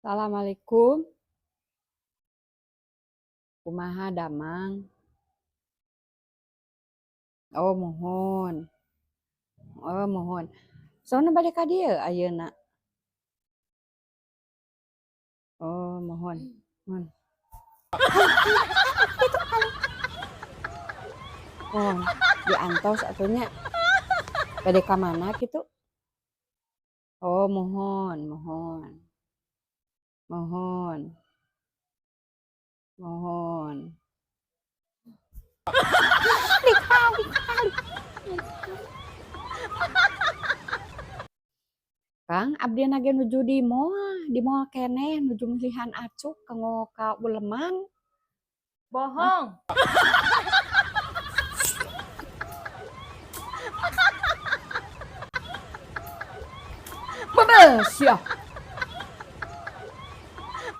Assalamualaikum. Kumaha damang? Oh, mohon. Oh, mohon. Soalnya balik ka dieu ayeuna. Oh, mohon. Mohon. Mohon diantos atunya. Bade ka mana kitu? Oh, mohon, mohon. Mohon. Mohon. Kang, abdi nage nuju di moal keneh nuju milihan acuk kanggo ka Uleman. Bohong. Bebeus ya.